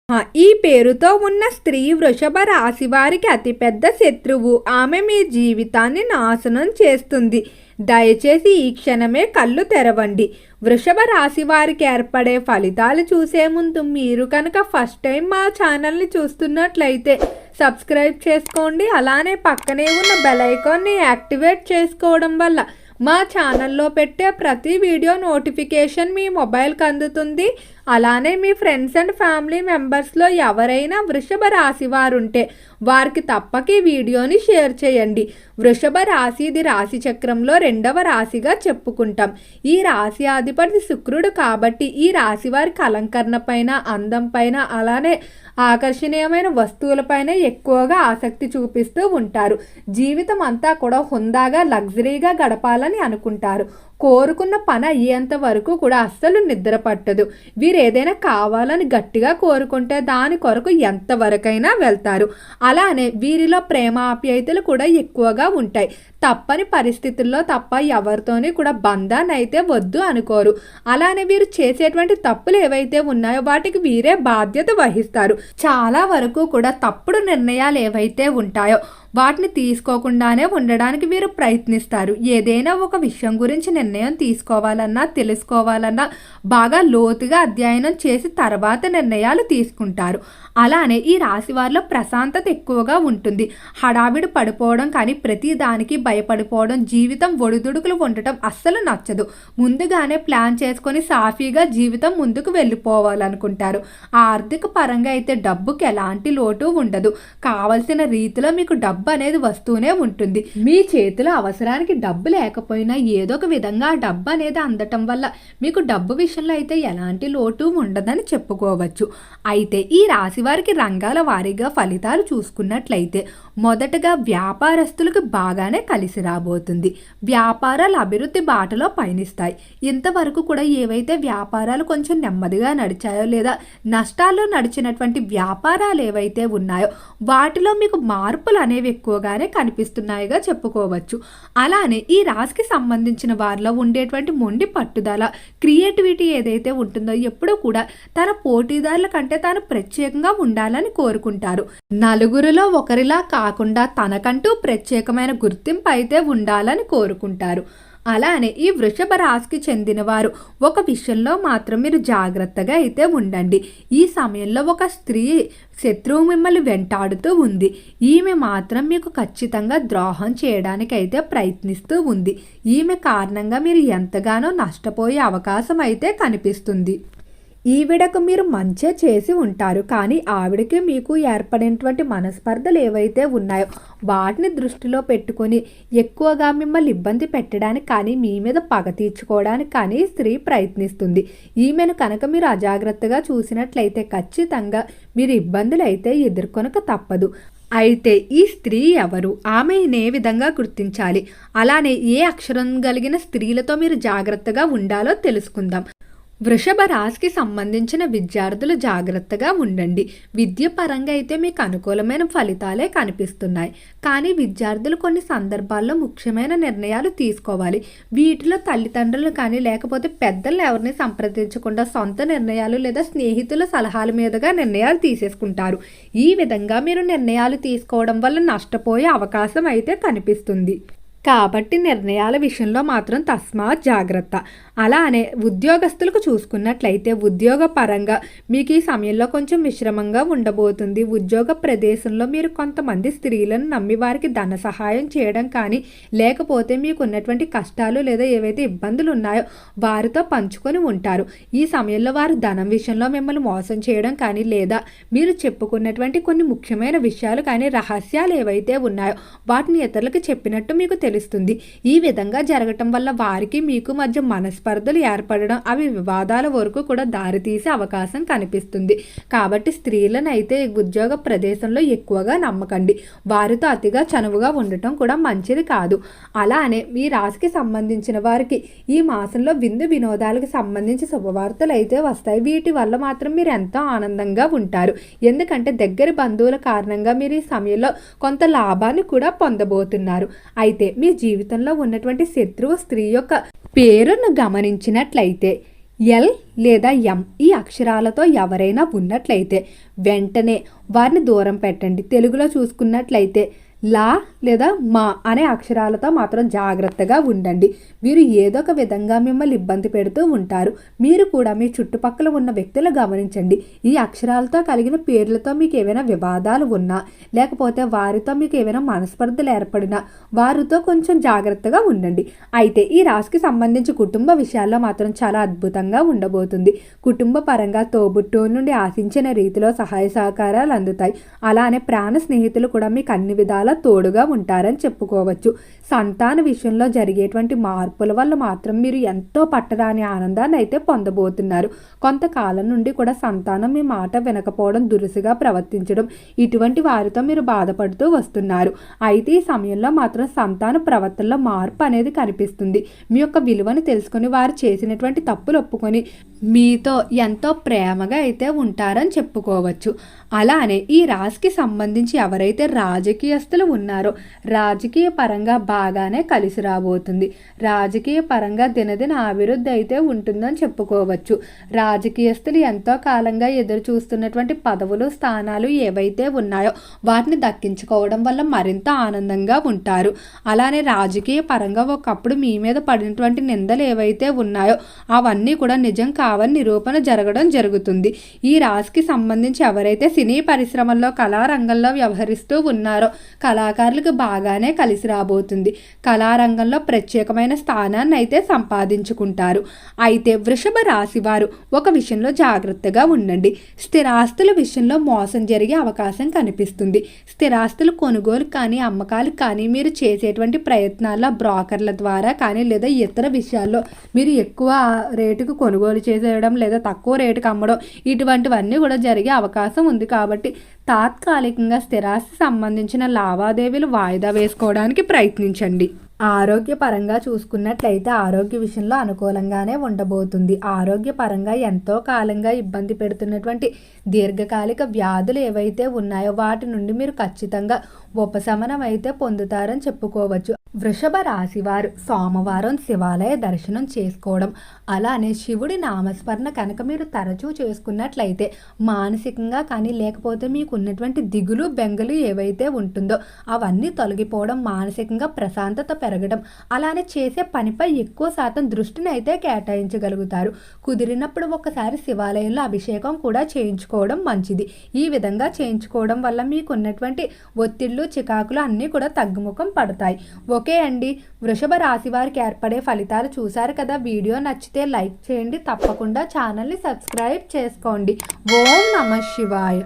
ఈ పేరుతో ఉన్న స్త్రీ వృషభ రాశి వారికి అతిపెద్ద శత్రువు. ఆమె మీ జీవితాన్ని నాశనం చేస్తుంది. దయచేసి ఈ క్షణమే కళ్ళు తెరవండి. వృషభ రాశి వారికి ఏర్పడే ఫలితాలు చూసే ముందు మీరు కనుక ఫస్ట్ టైం మా ఛానల్ని చూస్తున్నట్లయితే సబ్స్క్రైబ్ చేసుకోండి. అలానే పక్కనే ఉన్న బెల్ ఐకాన్ని యాక్టివేట్ చేసుకోవడం వల్ల మా ఛానల్లో పెట్టే ప్రతి వీడియో నోటిఫికేషన్ మీ మొబైల్కి అందుతుంది. అలానే మీ ఫ్రెండ్స్ అండ్ ఫ్యామిలీ మెంబర్స్లో ఎవరైనా వృషభ రాశి వారు ఉంటే వారికి తప్పక ఈ వీడియోని షేర్ చేయండి. వృషభ రాశి ఇది రాశి చక్రంలో 2వ రాశిగా చెప్పుకుంటాం. ఈ రాశి అధిపతి శుక్రుడు కాబట్టి ఈ రాశి వారికి అలంకరణ పైన, అందం పైన, అలానే ఆకర్షణీయమైన వస్తువులపైన ఎక్కువగా ఆసక్తి చూపిస్తూ ఉంటారు. జీవితం అంతా కూడా హుందాగా, లగ్జరీగా గడపాలని అనుకుంటారు. కోరుకున్న పని అయ్యేంత వరకు కూడా అస్సలు నిద్ర పట్టదు. వీరు ఏదైనా కావాలని గట్టిగా కోరుకుంటే దాని కొరకు ఎంతవరకైనా వెళ్తారు. అలానే వీరిలో ప్రేమ ఆప్యాయతలు కూడా ఎక్కువగా ఉంటాయి. తప్పని పరిస్థితుల్లో తప్ప ఎవరితోని కూడా బంధాన్ని అయితే వద్దు అనుకోరు. అలానే వీరు చేసేటువంటి తప్పులు ఏవైతే ఉన్నాయో వాటికి వీరే బాధ్యత వహిస్తారు. చాలా వరకు కూడా తప్పుడు నిర్ణయాలు ఏవైతే ఉంటాయో వాటిని తీసుకోకుండానే ఉండడానికి వీరు ప్రయత్నిస్తారు. ఏదైనా ఒక విషయం గురించి నిర్ణయం తీసుకోవాలన్నా, తెలుసుకోవాలన్నా బాగా లోతుగా అధ్యయనం చేసి తర్వాత నిర్ణయాలు తీసుకుంటారు. అలానే ఈ రాశి వారిలో ప్రశాంతత ఎక్కువగా ఉంటుంది. హడావిడి పడిపోవడం కానీ, ప్రతి దానికి భయపడిపోవడం, జీవితం ఒడిదుడుకులు ఉండటం అస్సలు నచ్చదు. ముందుగానే ప్లాన్ చేసుకొని సాఫీగా జీవితం ముందుకు వెళ్ళిపోవాలనుకుంటారు. ఆర్థిక పరంగా అయితే డబ్బుకి ఎలాంటి లోటు ఉండదు. కావలసిన రీతిలో మీకు డబ్బు అనేది వస్తూనే ఉంటుంది. మీ చేతిలో అవసరానికి డబ్బు లేకపోయినా ఏదో ఒక విధంగా డబ్బు అనేది అందటం వల్ల మీకు డబ్బు విషయంలో అయితే ఎలాంటి లోటు ఉండదని చెప్పుకోవచ్చు. అయితే ఈ రాశి వారికి రంగాల వారీగా ఫలితాలు చూసుకున్నట్లయితే మొదటగా వ్యాపారస్తులకు బాగానే కలిసి రాబోతుంది. వ్యాపారాలు అభివృద్ధి బాటలో పయనిస్తాయి. ఇంతవరకు కూడా ఏవైతే వ్యాపారాలు కొంచెం నెమ్మదిగా నడిచాయో లేదా నష్టాల్లో నడిచినటువంటి వ్యాపారాలు ఏవైతే ఉన్నాయో వాటిలో మీకు మార్పులు అనేవి ఎక్కువగానే కనిపిస్తున్నాయిగా చెప్పుకోవచ్చు. అలానే ఈ రాశికి సంబంధించిన వారిలో ఉండేటువంటి మొండి పట్టుదల, క్రియేటివిటీ ఏదైతే ఉంటుందో ఎప్పుడూ కూడా తన పోటీదారుల కంటే తాను ప్రత్యేకంగా ఉండాలని కోరుకుంటారు. నలుగురిలో ఒకరిలా కాకుండా తనకంటూ ప్రత్యేకమైన గుర్తింపు అయితే ఉండాలని కోరుకుంటారు. అలానే ఈ వృషభ రాశికి చెందిన వారు ఒక విషయంలో మాత్రం మీరు జాగ్రత్తగా అయితే ఉండండి. ఈ సమయంలో ఒక స్త్రీ శత్రువు మిమ్మల్ని వెంటాడుతూ ఉంది. ఈమె మాత్రం మీకు ఖచ్చితంగా ద్రోహం చేయడానికి అయితే ప్రయత్నిస్తూ ఉంది. ఈమె కారణంగా మీరు ఎంతగానో నష్టపోయే అవకాశం అయితే కనిపిస్తుంది. ఈవిడకు మీరు మంచే చేసి ఉంటారు, కానీ ఆవిడకి మీకు ఏర్పడినటువంటి మనస్పర్ధలు ఏవైతే ఉన్నాయో వాటిని దృష్టిలో పెట్టుకొని ఎక్కువగా మిమ్మల్ని ఇబ్బంది పెట్టడానికి కానీ, మీ మీద పగ తీర్చుకోవడానికి కానీ స్త్రీ ప్రయత్నిస్తుంది. ఈమెను కనుక మీరు అజాగ్రత్తగా చూసినట్లయితే ఖచ్చితంగా మీరు ఇబ్బందులు అయితే ఎదుర్కొనక తప్పదు. అయితే ఈ స్త్రీ ఎవరు, ఆమెను ఏ విధంగా గుర్తించాలి, అలానే ఏ అక్షరం కలిగిన స్త్రీలతో మీరు జాగ్రత్తగా ఉండాలో తెలుసుకుందాం. వృషభ రాశికి సంబంధించిన విద్యార్థులు జాగ్రత్తగా ఉండండి. విద్య పరంగా అయితే మీకు అనుకూలమైన ఫలితాలే కనిపిస్తున్నాయి. కానీ విద్యార్థులు కొన్ని సందర్భాల్లో ముఖ్యమైన నిర్ణయాలు తీసుకోవాలి. వీటిలో తల్లిదండ్రులు కానీ లేకపోతే పెద్దలు ఎవరిని సంప్రదించకుండా సొంత నిర్ణయాలు లేదా స్నేహితుల సలహాల మీదుగా నిర్ణయాలు తీసేసుకుంటారు. ఈ విధంగా మీరు నిర్ణయాలు తీసుకోవడం వల్ల నష్టపోయే అవకాశం అయితే కనిపిస్తుంది. కాబట్టి నిర్ణయాల విషయంలో మాత్రం తస్మాత్ జాగ్రత్త. అలానే ఉద్యోగస్తులకు చూసుకున్నట్లయితే ఉద్యోగ పరంగా మీకు ఈ సమయంలో కొంచెం మిశ్రమంగా ఉండబోతుంది. ఉద్యోగ ప్రదేశంలో మీరు కొంతమంది స్త్రీలను నమ్మి వారికి ధన సహాయం చేయడం కానీ, లేకపోతే మీకు ఉన్నటువంటి కష్టాలు లేదా ఏవైతే ఇబ్బందులు ఉన్నాయో వారితో పంచుకొని ఉంటారు. ఈ సమయంలో వారు ధనం విషయంలో మిమ్మల్ని మోసం చేయడం కానీ, లేదా మీరు చెప్పుకున్నటువంటి కొన్ని ముఖ్యమైన విషయాలు కానీ, రహస్యాలు ఏవైతే ఉన్నాయో వాటిని ఇతరులకు చెప్పినట్టు మీకు తెలుస్తుంది. ఈ విధంగా జరగటం వల్ల వారికి మీకు మధ్య మనస్పర్ధలు ఏర్పడడం, అవి వివాదాల వరకు కూడా దారితీసే అవకాశం కనిపిస్తుంది. కాబట్టి స్త్రీలను అయితే ఉద్యోగ ప్రదేశంలో ఎక్కువగా నమ్మకండి. వారితో అతిగా చనువుగా ఉండటం కూడా మంచిది కాదు. అలానే మీ రాశికి సంబంధించిన వారికి ఈ మాసంలో విందు వినోదాలకు సంబంధించి శుభవార్తలు అయితే వస్తాయి. వీటి వల్ల మాత్రం మీరు ఎంతో ఆనందంగా ఉంటారు. ఎందుకంటే దగ్గర బంధువుల కారణంగా మీరు ఈ సమయంలో కొంత లాభాన్ని కూడా పొందబోతున్నారు. అయితే మీ జీవితంలో ఉన్నటువంటి శత్రువు స్త్రీ యొక్క పేరును గమనించినట్లయితే ఎల్ లేదా ఎం ఈ అక్షరాలతో ఎవరైనా ఉన్నట్లయితే వెంటనే వారిని దూరం పెట్టండి. తెలుగులో చూసుకున్నట్లయితే లా లేదా మా అనే అక్షరాలతో మాత్రం జాగ్రత్తగా ఉండండి. వీరు ఏదో ఒక విధంగా మిమ్మల్ని ఇబ్బంది పెడుతూ ఉంటారు. మీరు కూడా మీ చుట్టుపక్కల ఉన్న వ్యక్తులు గమనించండి. ఈ అక్షరాలతో కలిగిన పేర్లతో మీకు ఏవైనా వివాదాలు ఉన్నా, లేకపోతే వారితో మీకు ఏవైనా మనస్పర్ధలు ఏర్పడినా వారితో కొంచెం జాగ్రత్తగా ఉండండి. అయితే ఈ రాశికి సంబంధించి కుటుంబ విషయాల్లో మాత్రం చాలా అద్భుతంగా ఉండబోతుంది. కుటుంబ పరంగా తోబుట్టువుల నుండి ఆశించిన రీతిలో సహాయ సహకారాలు అందుతాయి. అలానే ప్రాణ స్నేహితులు కూడా మీకు అన్ని విధాల తోడుగా ఉంటారని చెప్పుకోవచ్చు. సంతాన విషయంలో జరిగేటువంటి మార్పుల వల్ల మాత్రం మీరు ఎంతో పట్టరాని ఆనందాన్ని అయితే పొందబోతున్నారు. కొంతకాలం నుండి కూడా సంతానం మీ మాట వినకపోవడం, దురుసుగా ప్రవర్తించడం, ఇటువంటి వారితో మీరు బాధపడుతూ వస్తున్నారు. అయితే ఈ సమయంలో మాత్రం సంతాన ప్రవర్తనలో మార్పు అనేది కనిపిస్తుంది. మీ యొక్క విలువను తెలుసుకొని వారు చేసినటువంటి తప్పులు ఒప్పుకొని మీతో ఎంతో ప్రేమగా అయితే ఉంటారని చెప్పుకోవచ్చు. అలానే ఈ రాశికి సంబంధించి ఎవరైతే రాజకీయస్తులు ఉన్నారో రాజకీయ పరంగా బాగానే కలిసి రాబోతుంది. రాజకీయ పరంగా దినదిన అభివృద్ధి అయితే ఉంటుందని చెప్పుకోవచ్చు. రాజకీయస్తులు ఎంతో కాలంగా ఎదురు చూస్తున్నటువంటి పదవులు, స్థానాలు ఏవైతే ఉన్నాయో వాటిని దక్కించుకోవడం వల్ల మరింత ఆనందంగా ఉంటారు. అలానే రాజకీయ పరంగా ఒకప్పుడు మీ మీద పడినటువంటి నిందలు ఏవైతే ఉన్నాయో అవన్నీ కూడా నిజం కావని నిరూపణ జరగడం జరుగుతుంది. ఈ రాశికి సంబంధించి ఎవరైతే సినీ పరిశ్రమల్లో కళారంగంలో వ్యవహరిస్తూ ఉన్నారో కళాకారులకు బాగానే కలిసి రాబోతుంది. కళారంగంలో ప్రత్యేకమైన స్థానాన్ని అయితే సంపాదించుకుంటారు. అయితే వృషభ రాశి వారు ఒక విషయంలో జాగ్రత్తగా ఉండండి. స్థిరాస్తుల విషయంలో మోసం జరిగే అవకాశం కనిపిస్తుంది. స్థిరాస్తులు కొనుగోలు కానీ అమ్మకాలు కానీ మీరు చేసేటువంటి ప్రయత్నాల్లో బ్రోకర్ల ద్వారా కానీ లేదా ఇతర విషయాల్లో మీరు ఎక్కువ రేటుకు కొనుగోలు చేసేయడం లేదా తక్కువ రేటుకు అమ్మడం ఇటువంటివన్నీ కూడా జరిగే అవకాశం ఉంది. కాబట్టి తాత్కాలికంగా స్థిరాస్తి సంబంధించిన లావాదేవీలు వాయిదా వేసుకోవడానికి ప్రయత్నించండి. ఆరోగ్యపరంగా చూసుకున్నట్లయితే ఆరోగ్య విషయంలో అనుకూలంగానే ఉండబోతుంది. ఆరోగ్యపరంగా ఎంతో కాలంగా ఇబ్బంది పెడుతున్నటువంటి దీర్ఘకాలిక వ్యాధులు ఏవైతే ఉన్నాయో వాటి నుండి మీరు ఖచ్చితంగా ఉపశమనం అయితే పొందుతారని చెప్పుకోవచ్చు. వృషభ రాశి వారు సోమవారం శివాలయ దర్శనం చేసుకోవడం, అలానే శివుడి నామస్మరణ కనుక మీరు తరచూ చేసుకున్నట్లయితే మానసికంగా కానీ లేకపోతే మీకు ఉన్నటువంటి దిగులు బెంగలు ఏవైతే ఉంటుందో అవన్నీ తొలగిపోవడం, మానసికంగా ప్రశాంతత పెరగడం, అలానే చేసే పనిపై ఎక్కువ శాతం దృష్టిని అయితే కేటాయించగలుగుతారు. కుదిరినప్పుడు ఒకసారి శివాలయంలో అభిషేకం కూడా చేయించుకోవడం మంచిది. ఈ విధంగా చేయించుకోవడం వల్ల మీకు ఉన్నటువంటి ఒత్తిళ్లు, చికాకులు అన్నీ కూడా తగ్గుముఖం పడతాయి. ఓకే అండి, వృషభ రాశి వారికి ఏర్పడే ఫలితాలు చూశారు కదా. వీడియో నచ్చితే లైక్ చేయండి, తప్పకుండా ఛానల్ని సబ్స్క్రైబ్ చేసుకోండి. ఓం నమః శివాయ.